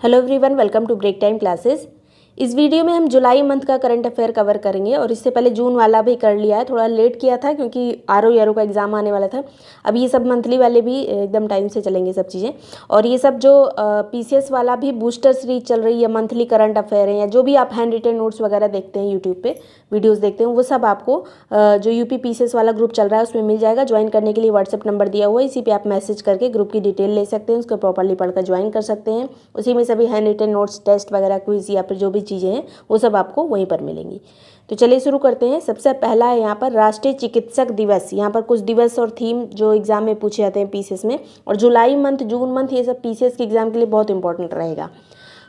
Hello everyone, welcome to break time classes. इस video में हम जुलाई मंथ का करंट अफेयर कवर करेंगे और इससे पहले जून वाला भी कर लिया है। थोड़ा लेट किया था क्योंकि आरओ का एग्ज़ाम आने वाला था। अब ये सब मंथली वाले भी एकदम टाइम से चलेंगे सब चीज़ें। और ये सब जो पीसीएस वाला भी बूस्टर सीरीज चल रही है, मंथली करंट अफेयर है या जो भी आप हैंड रिटन नोट्स वगैरह देखते हैं यूट्यूब पे वीडियोज़ देखते हैं, वो सब आपको जो यूपी पीसीएस वाला ग्रुप चल रहा है उसमें मिल जाएगा। ज्वाइन करने के लिए व्हाट्सअप नंबर दिया हुआ है, इसी पर आप मैसेज करके ग्रुप की डिटेल ले सकते हैं, उसको प्रॉपरली पढ़कर ज्वाइन कर सकते हैं। उसी में सभी हैंड रिटन नोट्स, टेस्ट वगैरह, क्विज या फिर जो भी चीज़ें हैं वो सब आपको वहीं पर मिलेंगी। तो चलिए शुरू करते हैं। सबसे पहला है यहाँ पर राष्ट्रीय चिकित्सक दिवस। यहाँ पर कुछ दिवस और थीम जो एग्जाम में पूछे जाते हैं पीसीएस में, और जुलाई मंथ, जून मंथ, ये सब पीसीएस के एग्जाम के लिए बहुत इंपॉर्टेंट रहेगा।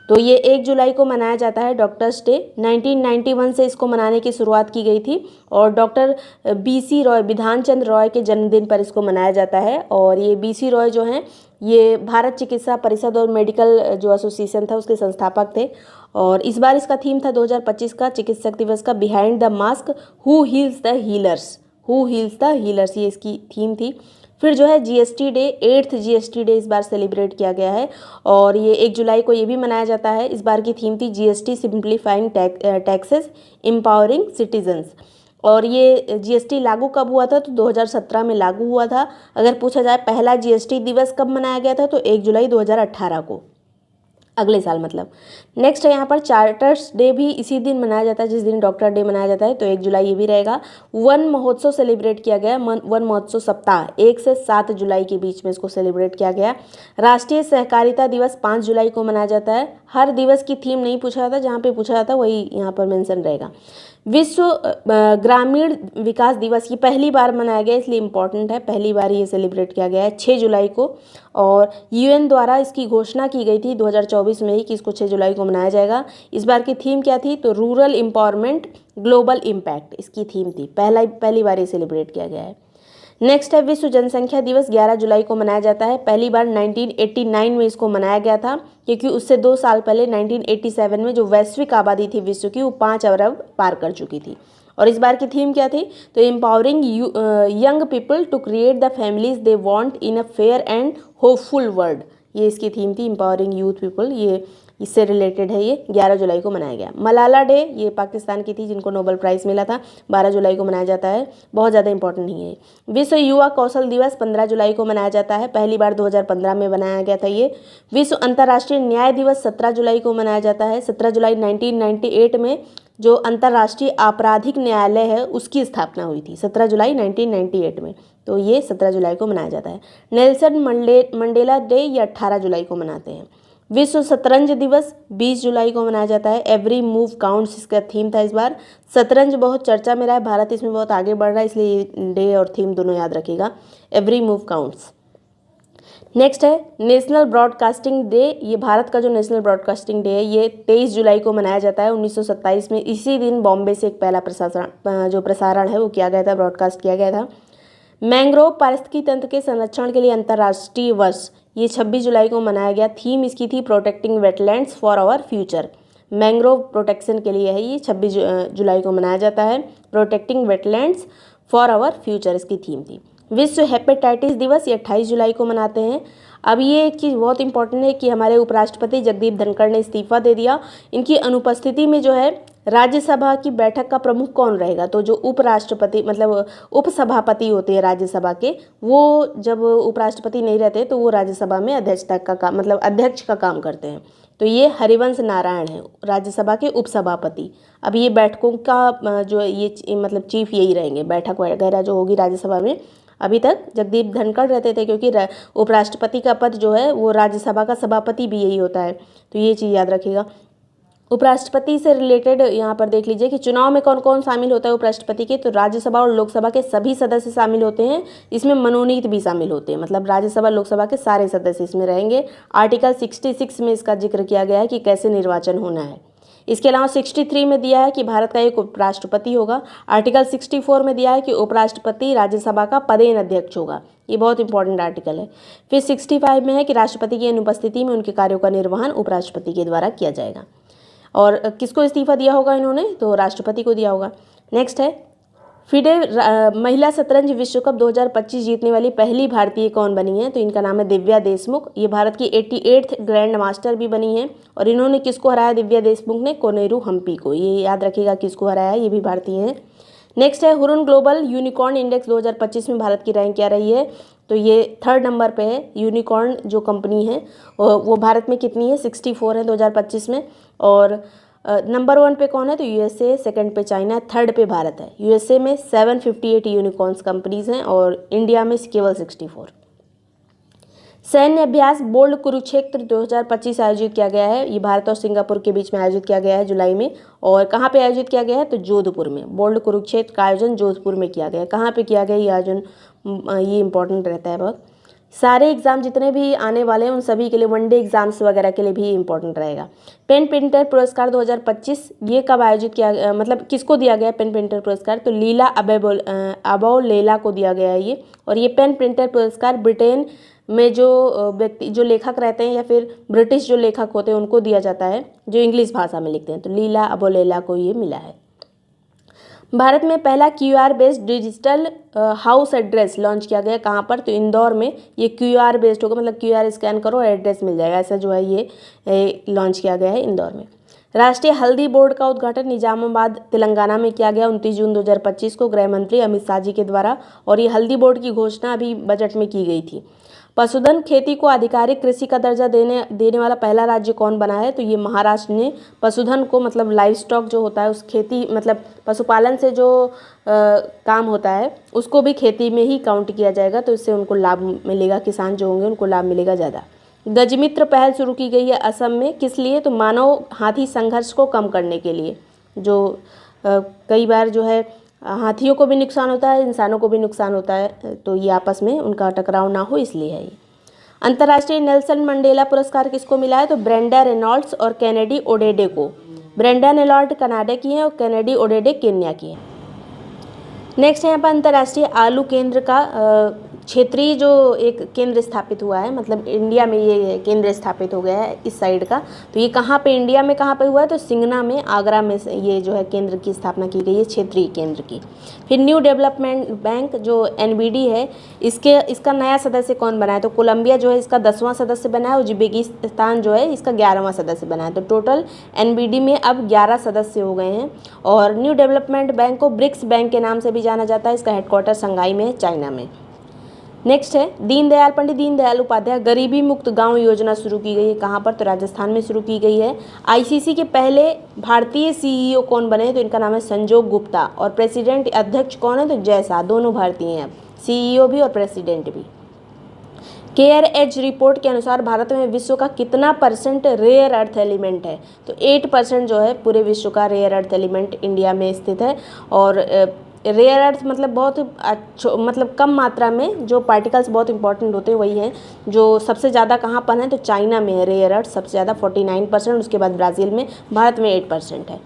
तो ये 1 जुलाई को मनाया जाता है डॉक्टर्स डे। 1991 से इसको मनाने की शुरुआत की गई थी और डॉक्टर बीसी रॉय, बिधान चंद्र रॉय के जन्मदिन पर इसको मनाया जाता है। और ये बीसी रॉय जो हैं ये भारत चिकित्सा परिषद और मेडिकल जो एसोसिएशन था उसके संस्थापक थे। और इस बार इसका थीम था 2025 का चिकित्सक दिवस का, behind the mask, who heels the healers. Who heels the healers, ये इसकी थीम थी। फिर जो है GST day, 8th GST day इस बार सेलिब्रेट किया गया है और ये 1 जुलाई को ये भी मनाया जाता है। इस बार की थीम थी GST simplifying taxes, empowering citizens. और ये जीएसटी लागू कब हुआ था? तो 2017 में लागू हुआ था। अगर पूछा जाए पहला जीएसटी दिवस कब मनाया गया था, तो 1 जुलाई 2018 को, अगले साल मतलब। नेक्स्ट है यहाँ पर चार्टर्स डे, भी इसी दिन मनाया जाता है जिस दिन डॉक्टर डे मनाया जाता है, तो 1 जुलाई ये भी रहेगा। वन महोत्सव सेलिब्रेट किया गया, वन महोत्सव सप्ताह 1 से 7 जुलाई के बीच में इसको सेलिब्रेट किया गया। राष्ट्रीय सहकारिता दिवस 5 जुलाई को मनाया जाता है। हर दिवस की थीम नहीं पूछा जाता, जहाँ पे पूछा जाता है वही यहाँ पर मेंशन रहेगा। विश्व ग्रामीण विकास दिवस, ये पहली बार मनाया गया इसलिए इम्पॉर्टेंट है, पहली बार ये सेलिब्रेट किया गया है 6 जुलाई को। और यूएन द्वारा इसकी घोषणा की गई थी 2024 में ही कि इसको 6 जुलाई को मनाया जाएगा। इस बार की थीम क्या थी? तो रूरल एम्पावरमेंट, ग्लोबल इम्पैक्ट इसकी थीम थी। पहली बार ये सेलिब्रेट किया गया है। नेक्स्ट है विश्व जनसंख्या दिवस, 11 जुलाई को मनाया जाता है। पहली बार 1989 में इसको मनाया गया था, क्योंकि उससे 2 साल पहले 1987 में जो वैश्विक आबादी थी विश्व की, वो 5 अरब पार कर चुकी थी। और इस बार की थीम क्या थी? तो empowering young people to create the families they want in a fair and hopeful world, ये इसकी थीम थी, एम्पावरिंग यूथ पीपल। ये इससे रिलेटेड है। ये 11 जुलाई को मनाया गया। मलाला डे, ये पाकिस्तान की थी जिनको नोबेल प्राइज़ मिला था, 12 जुलाई को मनाया जाता है, बहुत ज़्यादा इंपॉर्टेंट नहीं है। विश्व युवा कौशल दिवस 15 जुलाई को मनाया जाता है, पहली बार 2015 में बनाया गया था ये। विश्व अंतर्राष्ट्रीय न्याय दिवस 17 जुलाई को मनाया जाता है। 17 जुलाई 1998 में जो अंतर्राष्ट्रीय आपराधिक न्यायालय है उसकी स्थापना हुई थी, 17 जुलाई 1998 में, तो ये 17 जुलाई को मनाया जाता है। नेल्सन मंडेला डे ये 18 जुलाई को मनाते हैं। विश्व शतरंज दिवस 20 जुलाई को मनाया जाता है। एवरी मूव काउंट्स इसका थीम था इस बार। शतरंज बहुत चर्चा में रहा है, भारत इसमें बहुत आगे बढ़ रहा है, इसलिए ये डे और थीम दोनों याद रखिएगा, एवरी मूव काउंट्स। नेक्स्ट है नेशनल ब्रॉडकास्टिंग डे। ये भारत का जो नेशनल ब्रॉडकास्टिंग डे है ये 23 जुलाई को मनाया जाता है। 1927 में इसी दिन बॉम्बे से एक पहला प्रसारण है वो किया गया था, ब्रॉडकास्ट किया गया था। मैंग्रोव पारिस्थितिकी तंत्र के संरक्षण के लिए अंतर्राष्ट्रीय वर्ष, ये 26 जुलाई को मनाया गया। थीम इसकी थी protecting wetlands for our future. Mangrove protection के लिए है ये, 26 जुलाई को मनाया जाता है। Protecting wetlands for our future इसकी थीम थी। विश्व हेपेटाइटिस दिवस, ये 28 जुलाई को मनाते हैं। अब ये एक चीज़ बहुत इंपॉर्टेंट है कि हमारे उपराष्ट्रपति जगदीप धनखड़ ने इस्तीफा दे दिया। इनकी अनुपस्थिति में जो है राज्यसभा की बैठक का प्रमुख कौन रहेगा? तो जो उपराष्ट्रपति मतलब उपसभापति होते हैं राज्यसभा के, वो जब उपराष्ट्रपति नहीं रहते तो वो राज्यसभा में अध्यक्षता का काम मतलब अध्यक्ष का काम करते हैं। तो ये हरिवंश नारायण है राज्यसभा के उपसभापति। अब ये बैठकों का जो ये मतलब चीफ यही रहेंगे, बैठक वगैरह जो होगी राज्यसभा में। अभी तक जगदीप धनखड़ रहते थे, क्योंकि उपराष्ट्रपति का पद जो है वो राज्यसभा का सभापति भी यही होता है, तो ये चीज़ याद रखिएगा। उपराष्ट्रपति से रिलेटेड यहाँ पर देख लीजिए कि चुनाव में कौन कौन शामिल होता है उपराष्ट्रपति के, तो राज्यसभा और लोकसभा के सभी सदस्य शामिल होते हैं। इसमें मनोनीत भी शामिल होते हैं, मतलब राज्यसभा लोकसभा के सारे सदस्य इसमें रहेंगे। आर्टिकल 66 में इसका जिक्र किया गया है कि कैसे निर्वाचन होना है। इसके अलावा 63 में दिया है कि भारत का एक उपराष्ट्रपति होगा। आर्टिकल 64 में दिया है कि उपराष्ट्रपति राज्यसभा का पदेन अध्यक्ष होगा, ये बहुत इंपॉर्टेंट आर्टिकल है। फिर 65 में है कि राष्ट्रपति की अनुपस्थिति में उनके कार्यों का निर्वहन उपराष्ट्रपति के द्वारा किया जाएगा। और किसको इस्तीफा दिया होगा इन्होंने? तो राष्ट्रपति को दिया होगा। नेक्स्ट है फिडे महिला शतरंज विश्व कप 2025 जीतने वाली पहली भारतीय कौन बनी है? तो इनका नाम है दिव्या देशमुख। ये भारत की 88th ग्रैंड मास्टर भी बनी है। और इन्होंने किसको हराया? दिव्या देशमुख ने कोनेरू हम्पी को। ये याद रखिएगा किसको हराया, ये भी भारतीय है। नेक्स्ट है हुरुन ग्लोबल यूनिकॉर्न इंडेक्स 2025 में भारत की रैंक क्या रही है? तो ये 3rd नंबर पे है। यूनिकॉर्न जो कंपनी है वो भारत में कितनी है? 64 है 2025 में। और नंबर 1 पे कौन है? तो यूएसए, 2nd पे चाइना, 3rd पे भारत है। यूएसए में 758 यूनिकॉर्न्स कंपनीज हैं और इंडिया में केवल 64। सैन्य अभ्यास बोल्ड कुरुक्षेत्र 2025 आयोजित किया गया है। ये भारत और सिंगापुर के बीच में आयोजित किया गया है जुलाई में। और कहाँ पे आयोजित किया गया है? तो जोधपुर में। बोल्ड कुरुक्षेत्र का आयोजन जोधपुर में किया गया है। कहाँ पे किया गया ये आयोजन, ये इंपॉर्टेंट रहता है बहुत। सारे एग्जाम जितने भी आने वाले हैं उन सभी के लिए, वनडे एग्जाम्स वगैरह के लिए भी इंपॉर्टेंट रहेगा। पेन प्रिंटर पुरस्कार 2025 ये कब आयोजित किया, मतलब किसको दिया गया पेन प्रिंटर पुरस्कार? तो लीला अबो लेला को दिया गया है ये। और ये पेन प्रिंटर पुरस्कार ब्रिटेन में जो व्यक्ति, जो लेखक रहते हैं या फिर ब्रिटिश जो लेखक होते हैं उनको दिया जाता है, जो इंग्लिश भाषा में लिखते हैं। तो लीला अबो लेला को ये मिला है। भारत में पहला QR based digital house address launch किया गया। कहाँ पर? तो इंदौर में। ये QR बेस्ड होगा, मतलब QR स्कैन करो एड्रेस मिल जाएगा, ऐसा जो है ये लॉन्च किया गया है इंदौर में। राष्ट्रीय हल्दी बोर्ड का उद्घाटन निजामाबाद तेलंगाना में किया गया 29 जून 2025 को गृह मंत्री अमित शाह जी के द्वारा। और ये हल्दी बोर्ड की घोषणा अभी बजट में की गई थी। पशुधन खेती को आधिकारिक कृषि का दर्जा देने वाला पहला राज्य कौन बना है? तो ये महाराष्ट्र ने पशुधन को, मतलब लाइव स्टॉक जो होता है उस खेती, मतलब पशुपालन से जो काम होता है उसको भी खेती में ही काउंट किया जाएगा। तो इससे उनको लाभ मिलेगा, किसान जो होंगे उनको लाभ मिलेगा ज़्यादा। गजमित्र पहल शुरू की गई है असम में, किस लिए? तो मानव हाथी संघर्ष को कम करने के लिए। जो कई बार जो है हाथियों को भी नुकसान होता है, इंसानों को भी नुकसान होता है, तो ये आपस में उनका टकराव ना हो इसलिए है ये। अंतर्राष्ट्रीय नेल्सन मंडेला पुरस्कार किसको मिला है? तो ब्रेंडा रेनॉल्ड्स और केनेडी ओडेडे को। ब्रेंडा रेनॉल्ड कनाडा की हैं और केनेडी ओडेडे केन्या की हैं। नेक्स्ट है यहाँ पर अंतर्राष्ट्रीय आलू केंद्र का क्षेत्रीय जो एक केंद्र स्थापित हुआ है, मतलब इंडिया में ये केंद्र स्थापित हो गया है इस साइड का। तो ये कहाँ पे, इंडिया में कहाँ पे हुआ है? तो सिंगना में, आगरा में ये जो है केंद्र की स्थापना की गई है, क्षेत्रीय केंद्र की। फिर न्यू डेवलपमेंट बैंक जो NBD है, इसका नया सदस्य कौन बना है? तो कोलंबिया जो है इसका 10वां सदस्य बना है। उज्बेकिस्तान जो है इसका 11वां सदस्य बना है। तो टोटल NBD में अब 11 सदस्य हो गए हैं। और न्यू डेवलपमेंट बैंक को ब्रिक्स बैंक के नाम से भी जाना जाता है। इसका हेडक्वार्टर शंघाई में है, चाइना में। नेक्स्ट है पंडित दीनदयाल उपाध्याय गरीबी मुक्त गांव योजना शुरू की गई है। कहाँ पर? तो राजस्थान में शुरू की गई है। ICC के पहले भारतीय CEO कौन बने? तो इनका नाम है संजोग गुप्ता। और प्रेसिडेंट अध्यक्ष कौन है? तो जय शाह। दोनों भारतीय हैं, CEO भी और प्रेसिडेंट भी। केयर एज रिपोर्ट के अनुसार भारत में विश्व का कितना % रेयर अर्थ एलिमेंट है? तो 8% जो है पूरे विश्व का रेयर अर्थ एलिमेंट इंडिया में स्थित है। और रेयर अर्थ मतलब बहुत मतलब कम मात्रा में जो पार्टिकल्स बहुत इंपॉर्टेंट होते हैं वही हैं। जो सबसे ज़्यादा कहाँ पर है? तो चाइना में है रेयर अर्थ सबसे ज़्यादा 49%, उसके बाद ब्राज़ील में, भारत में 8% है।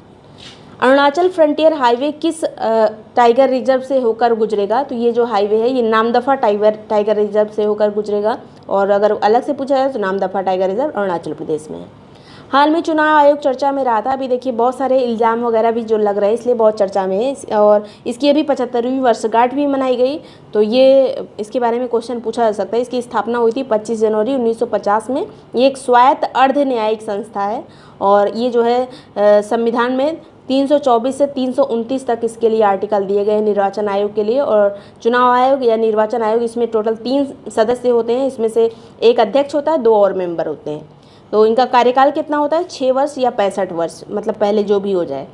अरुणाचल फ्रंटियर हाईवे किस टाइगर रिजर्व से होकर गुजरेगा? तो ये जो हाईवे है ये नामदफा टाइगर रिजर्व से होकर गुजरेगा। और अगर अलग से पूछा जाए तो नामदफा टाइगर रिजर्व अरुणाचल प्रदेश में है। हाल में चुनाव आयोग चर्चा में रहा था। अभी देखिए बहुत सारे इल्ज़ाम वगैरह भी जो लग रहे हैं इसलिए बहुत चर्चा में है। और इसकी अभी 75वीं वर्षगांठ भी मनाई गई। तो ये इसके बारे में क्वेश्चन पूछा जा सकता है। इसकी स्थापना हुई थी 25 जनवरी 1950 में। ये एक स्वायत्त अर्ध न्यायिक संस्था है। और ये जो है संविधान में 324 से 329 तक इसके लिए आर्टिकल दिए गए हैं निर्वाचन आयोग के लिए। और चुनाव आयोग या निर्वाचन आयोग, इसमें टोटल 3 सदस्य होते हैं। इसमें से एक अध्यक्ष होता है, 2 और मेंबर होते हैं। तो इनका कार्यकाल कितना होता है? 6 वर्ष या 65 वर्ष, मतलब पहले जो भी हो जाए।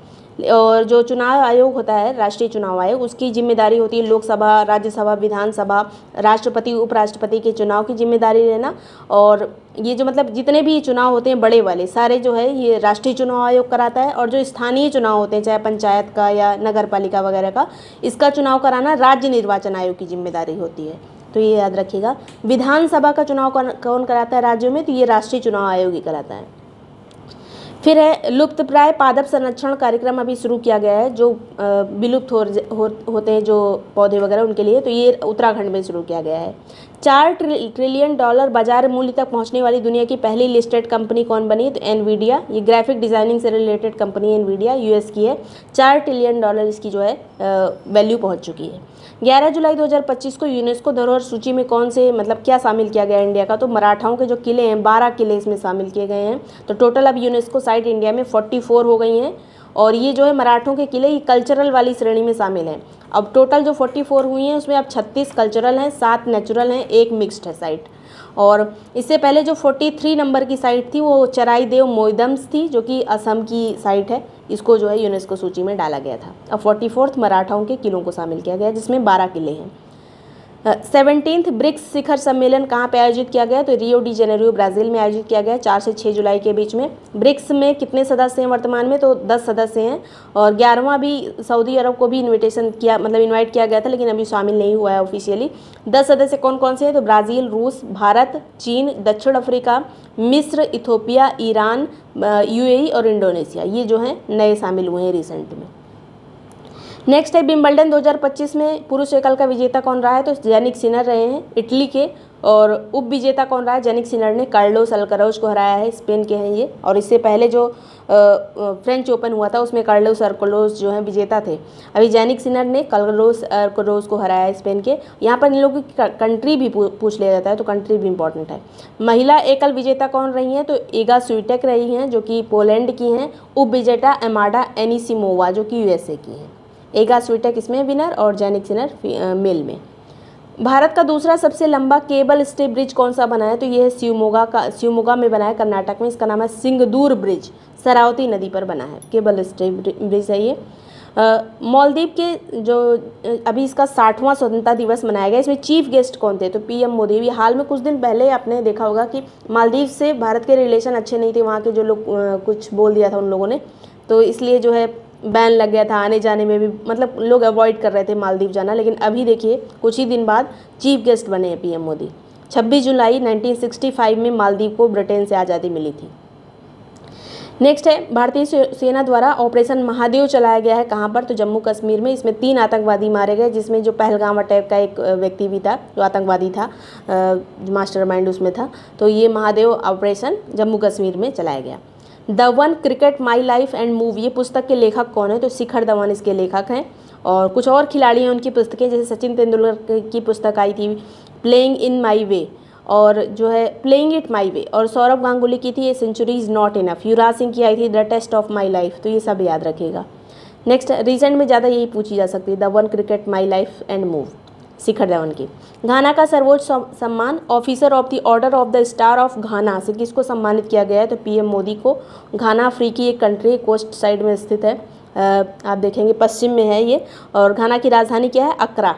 और जो चुनाव आयोग होता है, राष्ट्रीय चुनाव आयोग, उसकी जिम्मेदारी होती है लोकसभा, राज्यसभा, विधानसभा, राष्ट्रपति, उपराष्ट्रपति के चुनाव की जिम्मेदारी लेना। और ये जो मतलब जितने भी चुनाव होते हैं बड़े वाले सारे जो है ये राष्ट्रीय चुनाव आयोग कराता है। और जो स्थानीय चुनाव होते हैं, चाहे पंचायत का या नगर पालिका वगैरह का, इसका चुनाव कराना राज्य निर्वाचन आयोग की जिम्मेदारी होती है। तो ये याद रखिएगा। विधानसभा का चुनाव कौन कराता है राज्यों में? तो ये राष्ट्रीय चुनाव आयोग ही कराता है। फिर है लुप्तप्राय पादप संरक्षण कार्यक्रम अभी शुरू किया गया है, जो विलुप्त होते हैं जो पौधे वगैरह उनके लिए। तो ये उत्तराखंड में शुरू किया गया है। $4 ट्रिलियन बाजार मूल्य तक पहुंचने वाली दुनिया की पहली लिस्टेड कंपनी कौन बनी? तो एनवीडिया। ये ग्राफिक डिज़ाइनिंग से रिलेटेड कंपनी एनवीडिया यूएस की है। $4 ट्रिलियन इसकी जो है वैल्यू पहुंच चुकी है। 11 जुलाई 2025 को यूनेस्को धरोहर सूची में कौन से मतलब क्या शामिल किया गया इंडिया का? तो मराठाओं के जो किले हैं 12 किले इसमें शामिल किए गए हैं। तो टोटल अब यूनेस्को साइट इंडिया में 44 हो गई हैं और ये जो है मराठों के किले ये कल्चरल वाली श्रेणी में शामिल हैं। अब टोटल जो 44 हुई हैं उसमें अब 36 कल्चरल हैं, 7 नेचुरल हैं, 1 मिक्स्ड है साइट। और इससे पहले जो 43 नंबर की साइट थी वो चराईदेव मोइदम्स थी जो कि असम की साइट है। इसको जो है यूनेस्को सूची में डाला गया था। अब 44th मराठाओं के किलों को शामिल किया गया जिसमें 12 किले हैं। 17th ब्रिक्स शिखर सम्मेलन कहाँ पे आयोजित किया गया? तो रियो डी जेनेरियो ब्राज़ील में आयोजित किया गया 4 से 6 जुलाई के बीच में। ब्रिक्स में कितने सदस्य हैं वर्तमान में? तो 10 सदस्य हैं और 11वां भी सऊदी अरब को भी इनविटेशन किया मतलब इनवाइट किया गया था लेकिन अभी शामिल नहीं हुआ है ऑफिशियली। 10 सदस्य कौन कौन से हैं? तो ब्राज़ील, रूस, भारत, चीन, दक्षिण अफ्रीका, मिस्र, इथोपिया, ईरान, यूएई और इंडोनेशिया, ये जो हैं नए शामिल हुए हैं रिसेंट में। नेक्स्ट है विंबलडन 2025 में पुरुष एकल का विजेता कौन रहा है? तो जैनिक सिनर रहे हैं इटली के। और उप विजेता कौन रहा है? जैनिक सिनर ने कार्लोस अल्कराज को हराया है, स्पेन के हैं ये। और इससे पहले जो फ्रेंच ओपन हुआ था उसमें कार्लोस अल्कराज जो है विजेता थे। अभी जैनिक सिनर ने कार्लोस अल्कराज को हराया है स्पेन के। यहाँ पर इन लोगों की कंट्री भी पूछ लिया जाता है तो कंट्री भी इंपॉर्टेंट है। महिला एकल विजेता कौन रही हैं? तो इगा स्वीटेक रही हैं जो कि पोलैंड की हैं। उप विजेता एमाडा एनिसिमोवा जो कि यूएसए की हैं। एगा स्वीटेक इसमें विनर और जैनिक सिनर मेल में। भारत का दूसरा सबसे लंबा केबल स्टे ब्रिज कौन सा बना है? तो ये है शिवमोगा में बना है कर्नाटक में। इसका नाम है सिंगदूर ब्रिज, शरावती नदी पर बना है, केबल स्टे ब्रिज है ये। मालदीव के जो अभी इसका 60वां स्वतंत्रता दिवस मनाया गया, इसमें चीफ गेस्ट कौन थे? तो पीएम मोदी। ये हाल में कुछ दिन पहले आपने देखा होगा कि मालदीव से भारत के रिलेशन अच्छे नहीं थे, वहाँ के जो लोग कुछ बोल दिया था उन लोगों ने, तो इसलिए जो है बैन लग गया था आने जाने में भी, मतलब लोग अवॉइड कर रहे थे मालदीव जाना। लेकिन अभी देखिए कुछ ही दिन बाद चीफ गेस्ट बने हैं पीएम मोदी। 26 जुलाई 1965 में मालदीव को ब्रिटेन से आज़ादी मिली थी। नेक्स्ट है भारतीय सेना द्वारा ऑपरेशन महादेव चलाया गया है कहाँ पर? तो जम्मू कश्मीर में। इसमें 3 आतंकवादी मारे गए जिसमें जो पहलगाम अटैक का एक व्यक्ति भी था जो आतंकवादी था, मास्टरमाइंड उसमें था। तो ये महादेव ऑपरेशन जम्मू कश्मीर में चलाया गया। The one cricket my life and move, ये पुस्तक के लेखक कौन है? तो शिखर धवन इसके लेखक हैं। और कुछ और खिलाड़ी हैं उनकी पुस्तकें, जैसे सचिन तेंदुलकर की पुस्तक आई थी प्लेइंग इन माई वे और जो है प्लेइंग इट माई वे, और सौरभ गांगुली की थी ये century is not enough. Yuvraj Singh की आई थी the test of my life. तो ये सब याद रखिएगा। नेक्स्ट रिसेंट में ज़्यादा यही पूछी जा सकती है, the one cricket my life and move, Shikhar Dhawan की। घाना का सर्वोच्च सम्मान officer of the order of the star of Ghana से किसको सम्मानित किया गया है? तो पीएम मोदी को। घाना अफ्रीकी एक कंट्री कोस्ट साइड में स्थित है, आप देखेंगे पश्चिम में है ये। और घाना की राजधानी क्या है? अक्रा।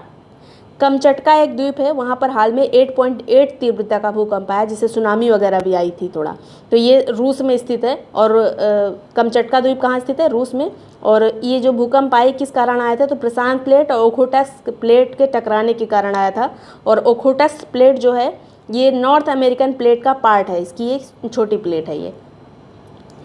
कमचटका एक द्वीप है, वहाँ पर हाल में 8.8 तीव्रता का भूकंप आया जिससे सुनामी वगैरह भी आई थी थोड़ा। तो ये रूस में स्थित है। और कमचटका द्वीप कहाँ स्थित है? रूस में। और ये जो भूकंप आए किस कारण आया था? तो प्रशांत प्लेट और ओखोटस्क प्लेट के टकराने के कारण आया था। और ओखोटस्क प्लेट जो है ये नॉर्थ अमेरिकन प्लेट का पार्ट है, इसकी एक छोटी प्लेट है ये।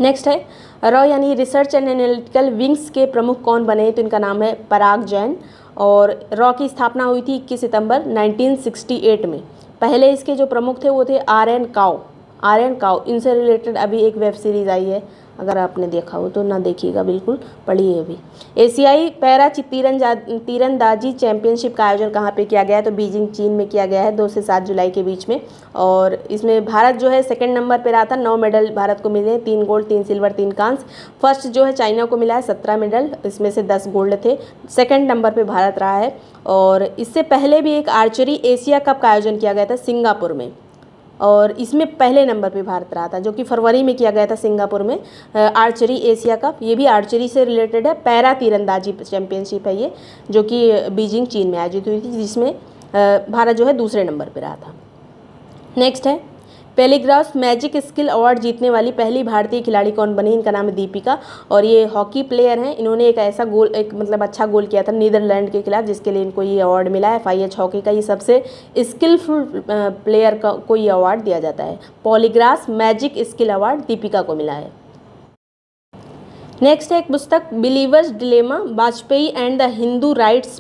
नेक्स्ट है रॉ यानी रिसर्च एंड एनालिटिकल विंग्स के प्रमुख कौन बने? तो इनका नाम है पराग जैन। और रॉ की स्थापना हुई थी 21 सितंबर 1968 में। पहले इसके जो प्रमुख थे वो थे आर.एन. काउ। इनसे रिलेटेड अभी एक वेब सीरीज़ आई है, अगर आपने देखा हो तो ना देखिएगा, बिल्कुल पढ़िए अभी। एशियाई पैरा तीरंदाजी चैंपियनशिप का आयोजन कहाँ पे किया गया है? तो बीजिंग चीन में किया गया है 2 से 7 जुलाई के बीच में। और इसमें भारत जो है सेकंड नंबर पे रहा था, 9 मेडल भारत को मिले, 3 गोल्ड 3 सिल्वर 3 कांस्य। फर्स्ट जो है चाइना को मिला है 17 मेडल, इसमें से 10 गोल्ड थे। सेकेंड नंबर पर भारत रहा है। और इससे पहले भी एक आर्चरी एशिया कप का आयोजन किया गया था सिंगापुर में, और इसमें पहले नंबर पे भारत रहा था, जो कि फरवरी में किया गया था सिंगापुर में, आर्चरी एशिया कप। ये भी आर्चरी से रिलेटेड है, पैरा तीरंदाजी चैंपियनशिप है ये, जो कि बीजिंग चीन में आयोजित हुई थी, जिसमें भारत जो है दूसरे नंबर पे रहा था। नेक्स्ट है पेलिग्रास मैजिक स्किल अवार्ड जीतने वाली पहली भारतीय खिलाड़ी कौन बनी? इनका नाम है दीपिका। और ये हॉकी प्लेयर हैं। इन्होंने एक ऐसा गोल, एक मतलब अच्छा गोल किया था नीदरलैंड के खिलाफ, जिसके लिए इनको ये अवार्ड मिला है। FIH हॉकी का ये सबसे स्किलफुल प्लेयर को ये अवार्ड दिया जाता है। Polygrass magic skill award Deepika को मिला है। नेक्स्ट है एक पुस्तक believers dilemma, Vajpayee and the Hindu right's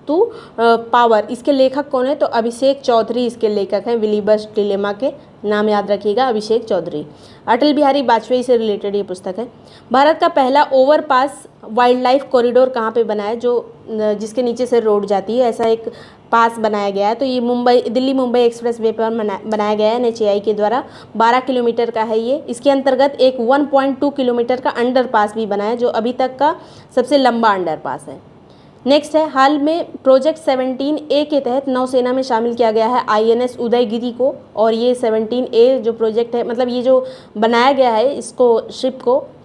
to power, इसके लेखक कौन है? तो अभिषेक चौधरी इसके लेखक हैं। विलिबर्स डिलेमा के नाम याद रखिएगा, अभिषेक चौधरी। अटल बिहारी वाजपेयी से रिलेटेड ये पुस्तक है। भारत का पहला ओवरपास वाइल्ड लाइफ कॉरिडोर कहाँ पे बना है? जो जिसके नीचे से रोड जाती है, ऐसा एक पास बनाया गया है। तो ये दिल्ली मुंबई एक्सप्रेस वे पर बनाया गया है NHAI के द्वारा। 12 किलोमीटर का है ये। इसके अंतर्गत एक 1.2 किलोमीटर का अंडर पास भी बना है, जो अभी तक का सबसे लंबा अंडर पास है। नेक्स्ट है, हाल में प्रोजेक्ट 17A के तहत नौसेना में शामिल किया गया है INS उदयगिरी को। और ये 17A जो प्रोजेक्ट है, मतलब ये जो बनाया गया है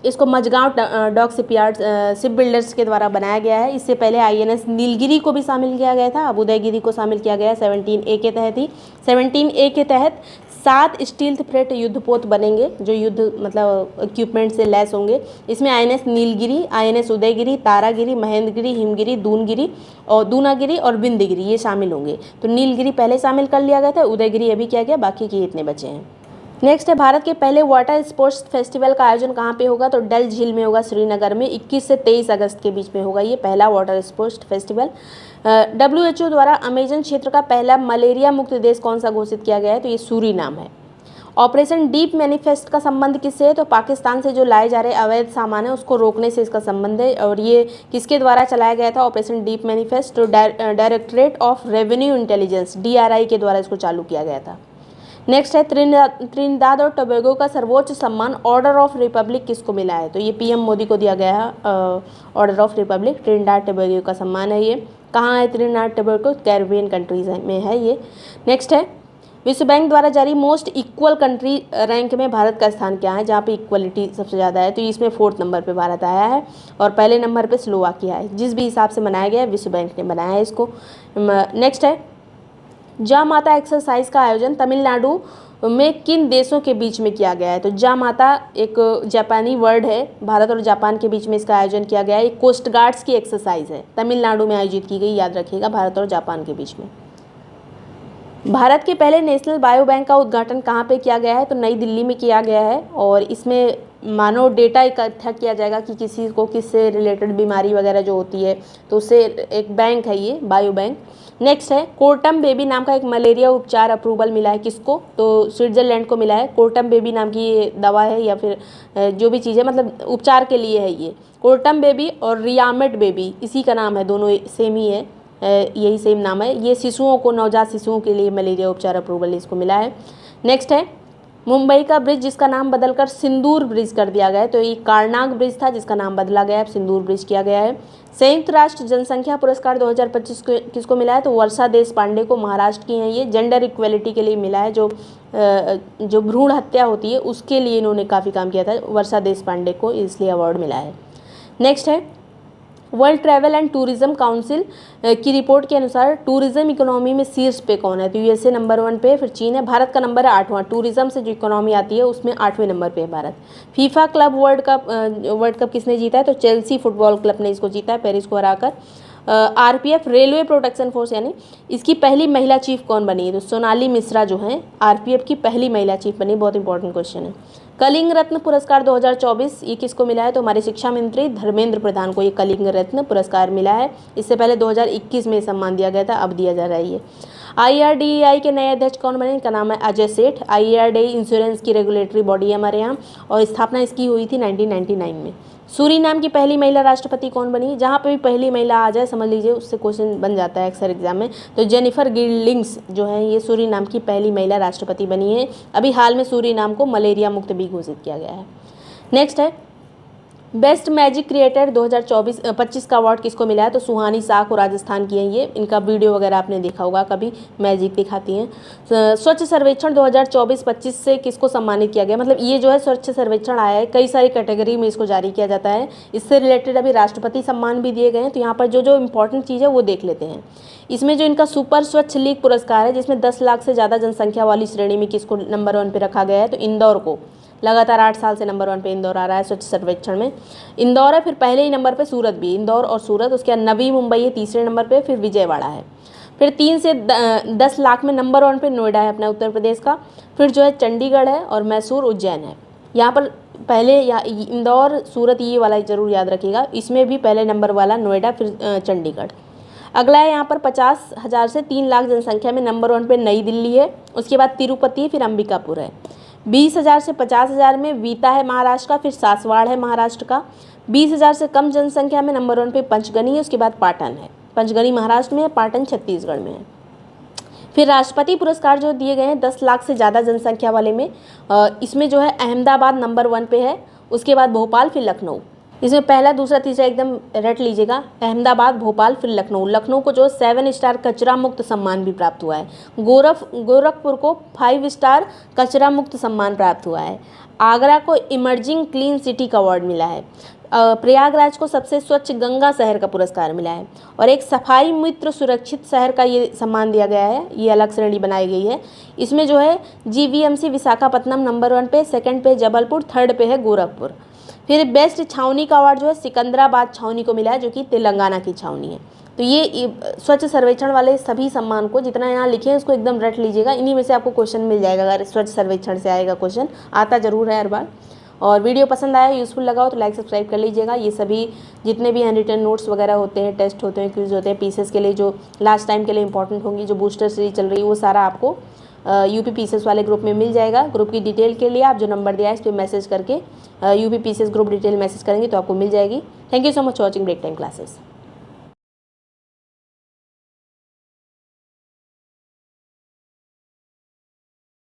इसको Mazagon dock shipyard ship builders के द्वारा बनाया गया है। इससे पहले INS नीलगिरी को भी शामिल किया गया था, अब उदयगिरी को शामिल किया गया है 17A के तहत ही। 17A के तहत 7 स्टील्थ फ्रेट युद्धपोत बनेंगे, जो युद्ध मतलब इक्विपमेंट से लैस होंगे। इसमें INS नीलगिरी, INS उदयगिरी, तारागिरी, महेंद्रगिरी, हिमगिरी, दूनागिरी और बिंदगिरी ये शामिल होंगे। तो नीलगिरी पहले शामिल कर लिया गया था, उदयगिरी अभी किया गया, बाकी के इतने बचे हैं। नेक्स्ट है, भारत के पहले वाटर स्पोर्ट्स फेस्टिवल का आयोजन कहाँ पे होगा? तो डल झील में होगा, श्रीनगर में। 21 से 23 अगस्त के बीच में होगा ये पहला वाटर स्पोर्ट्स फेस्टिवल। WHO द्वारा अमेजन क्षेत्र का पहला मलेरिया मुक्त देश कौन सा घोषित किया गया है? तो ये सूरीनाम है। ऑपरेशन डीप मैनिफेस्ट का संबंध किससे है? तो पाकिस्तान से जो लाए जा रहे अवैध सामान है उसको रोकने से इसका संबंध है। और ये किसके द्वारा चलाया गया था ऑपरेशन डीप मैनिफेस्ट? तो directorate of revenue intelligence DRI के द्वारा इसको चालू किया गया था। नेक्स्ट है, त्रिनिदाद और टोबैगो का सर्वोच्च सम्मान ऑर्डर ऑफ रिपब्लिक किसको मिला है? तो ये PM मोदी को दिया गया है order of Republic. Trinidad Tobago का सम्मान है ये। कहाँ है त्रिनिदाद टोबैगो? कैरिबियन कंट्रीज में है ये। नेक्स्ट है, विश्व बैंक द्वारा जारी मोस्ट इक्वल कंट्री रैंक में भारत का स्थान क्या है, जहाँ पे इक्वलिटी सबसे ज़्यादा है? तो इसमें 4th नंबर पे भारत आया है और पहले नंबर पे स्लोवाकिया है। जिस भी हिसाब से बनाया गया है विश्व बैंक ने बनाया है इसको। नेक्स्ट है, जामाता एक्सरसाइज का आयोजन तमिलनाडु में किन देशों के बीच में किया गया है? तो जामाता एक जापानी वर्ड है, भारत और जापान के बीच में इसका आयोजन किया गया है। एक कोस्ट गार्ड्स की एक्सरसाइज है, तमिलनाडु में आयोजित की गई, याद रखिएगा, भारत और जापान के बीच में। भारत के पहले नेशनल बायो बैंक का उद्घाटन कहाँ पे किया गया है? तो नई दिल्ली में किया गया है। और इसमें मानो डेटा इकट्ठा किया जाएगा कि किसी को किससे रिलेटेड बीमारी वगैरह जो होती है, तो उससे एक बैंक है ये बायो बैंक। नेक्स्ट है, कोर्टम बेबी नाम का एक मलेरिया उपचार अप्रूवल मिला है किसको? तो स्विट्जरलैंड को मिला है। कोर्टम बेबी नाम की ये दवा है या फिर जो भी चीज़ है, मतलब उपचार के लिए है ये। कोर्टम बेबी और रियामेड बेबी इसी का नाम है, दोनों सेम ही है, यही सेम नाम है। ये शिशुओं को, नवजात शिशुओं के लिए मलेरिया उपचार अप्रूवल इसको मिला है। नेक्स्ट है, मुंबई का ब्रिज जिसका नाम बदलकर सिंदूर ब्रिज कर दिया गया है। तो ये कारनाग ब्रिज था जिसका नाम बदला गया है, अब सिंदूर ब्रिज किया गया है। संयुक्त राष्ट्र जनसंख्या पुरस्कार 2025 किसको मिला है? तो वर्षा देशपांडे को, महाराष्ट्र की हैं ये। जेंडर इक्वेलिटी के लिए मिला है, जो भ्रूण हत्या होती है उसके लिए इन्होंने काफ़ी काम किया था, वर्षा देशपांडे को इसलिए अवार्ड मिला है। नेक्स्ट है, world travel and tourism council की रिपोर्ट के अनुसार टूरिज्म इकोनॉमी में शीर्ष पे कौन है? तो USA नंबर 1 पे, फिर चीन है। भारत का नंबर है 8वां। टूरिज्म से जो इकोनॉमी आती है उसमें 8वें नंबर पे है Bharat. FIFA club world cup किसने जीता है? तो चेल्सी फुटबॉल क्लब ने इसको जीता है, पेरिस को हराकर। RPF रेलवे प्रोटेक्शन फोर्स यानी इसकी पहली महिला चीफ कौन बनी है? तो सोनाली मिश्रा जो है RPF की पहली महिला चीफ बनी। बहुत इंपॉर्टेंट क्वेश्चन है। कलिंग रत्न पुरस्कार 2024 ये किसको मिला है? तो हमारे शिक्षा मंत्री धर्मेंद्र प्रधान को ये कलिंग रत्न पुरस्कार मिला है। इससे पहले 2021 में सम्मान दिया गया था, अब दिया जा रहा है ये। IRDAI के नए अध्यक्ष कौन बने? इनका नाम है अजय सेठ। IRDAI इंश्योरेंस की रेगुलेटरी बॉडी है हमारे यहाँ, और स्थापना इसकी हुई थी 1999 में। सूरीनाम की पहली महिला राष्ट्रपति कौन बनी? जहाँ पे भी पहली महिला आ जाए समझ लीजिए उससे क्वेश्चन बन जाता है अक्सर एग्जाम में। तो जेनिफर गिल्डिंग्स जो है ये सूरीनाम की पहली महिला राष्ट्रपति बनी है। अभी हाल में सूरीनाम को मलेरिया मुक्त भी घोषित किया गया है। नेक्स्ट है, बेस्ट मैजिक क्रिएटर 2024-25 का अवार्ड किसको मिला है? तो सुहानी शाह को, राजस्थान की हैं ये। इनका वीडियो वगैरह आपने देखा होगा, कभी मैजिक दिखाती हैं। स्वच्छ सर्वेक्षण 2024-25 से किसको सम्मानित किया गया? मतलब ये जो है स्वच्छ सर्वेक्षण आया है, कई सारी कैटेगरी में इसको जारी किया जाता है। इससे रिलेटेड अभी राष्ट्रपति सम्मान भी दिए गए हैं। तो यहाँ पर जो इंपॉर्टेंट चीज़ है वो देख लेते हैं। इसमें जो इनका सुपर स्वच्छ लीग पुरस्कार है, जिसमें 10 लाख से ज़्यादा जनसंख्या वाली श्रेणी में किसको नंबर 1 पे रखा गया है? तो इंदौर को। लगातार 8 साल से नंबर 1 पे इंदौर आ रहा है स्वच्छ सर्वेक्षण में। इंदौर है, फिर पहले ही नंबर पे सूरत भी, इंदौर और सूरत। उसके बाद नवी मुंबई है तीसरे नंबर पे, फिर विजयवाड़ा है। फिर 3 से 10 लाख में नंबर 1 पे नोएडा है अपना उत्तर प्रदेश का। फिर जो है चंडीगढ़ है और मैसूर, उज्जैन है। यहाँ पर पहले इंदौर, सूरत ये वाला जरूर याद रखिएगा। इसमें भी पहले नंबर वाला नोएडा, फिर चंडीगढ़। अगला है यहाँ पर 50,000 से 3 लाख जनसंख्या में नंबर 1 पे नई दिल्ली है, उसके बाद तिरुपति है, फिर अंबिकापुर है। 20,000 से 50,000 में वीता है महाराष्ट्र का, फिर सासवाड़ है महाराष्ट्र का। 20,000 से कम जनसंख्या में नंबर 1 पे पंचगनी है, उसके बाद पाटन है। पंचगनी महाराष्ट्र में है, पाटन छत्तीसगढ़ में है। फिर राष्ट्रपति पुरस्कार जो दिए गए हैं 10 लाख से ज़्यादा जनसंख्या वाले में, इसमें जो है अहमदाबाद नंबर 1 पे है, उसके बाद भोपाल, फिर लखनऊ। इसमें पहला, दूसरा, तीसरा एकदम रट लीजिएगा। अहमदाबाद, भोपाल, फिर लखनऊ। लखनऊ को जो 7 स्टार कचरा मुक्त सम्मान भी प्राप्त हुआ है। गोरखपुर को 5 स्टार कचरा मुक्त सम्मान प्राप्त हुआ है। आगरा को इमर्जिंग क्लीन सिटी का अवार्ड मिला है। प्रयागराज को सबसे स्वच्छ गंगा शहर का पुरस्कार मिला है। और एक सफाई मित्र सुरक्षित शहर का ये सम्मान दिया गया है, ये अलग श्रेणी बनाई गई है। इसमें जो है GVMC विशाखापट्टनम नंबर 1 पे, सेकंड पे जबलपुर, थर्ड पे है गोरखपुर। फिर बेस्ट छावनी का अवार्ड जो है सिकंदराबाद छावनी को मिला है, जो कि तेलंगाना की छावनी है। तो ये स्वच्छ सर्वेक्षण वाले सभी सम्मान को जितना यहाँ लिखे हैं उसको एकदम रट लीजिएगा। इन्हीं में से आपको क्वेश्चन मिल जाएगा, अगर स्वच्छ सर्वेक्षण से आएगा क्वेश्चन, आता जरूर है हर बार। और वीडियो पसंद आया, यूज़फुल लगा हो तो लाइक सब्सक्राइब कर लीजिएगा। ये सभी जितने भी हैंड रिटन नोट्स वगैरह होते हैं, टेस्ट होते हैं, क्विज होते हैं, पीसेस के लिए जो लास्ट टाइम के लिए इंपॉर्टेंट होंगी, जो बूस्टर सीरीज चल रही है, वो सारा आपको यूपी पीसेस वाले ग्रुप में मिल जाएगा। ग्रुप की डिटेल के लिए आप जो नंबर दिया है इस पर मैसेज करके UP PCS group detail message करेंगे तो आपको मिल जाएगी। Thank you so much for watching break time classes.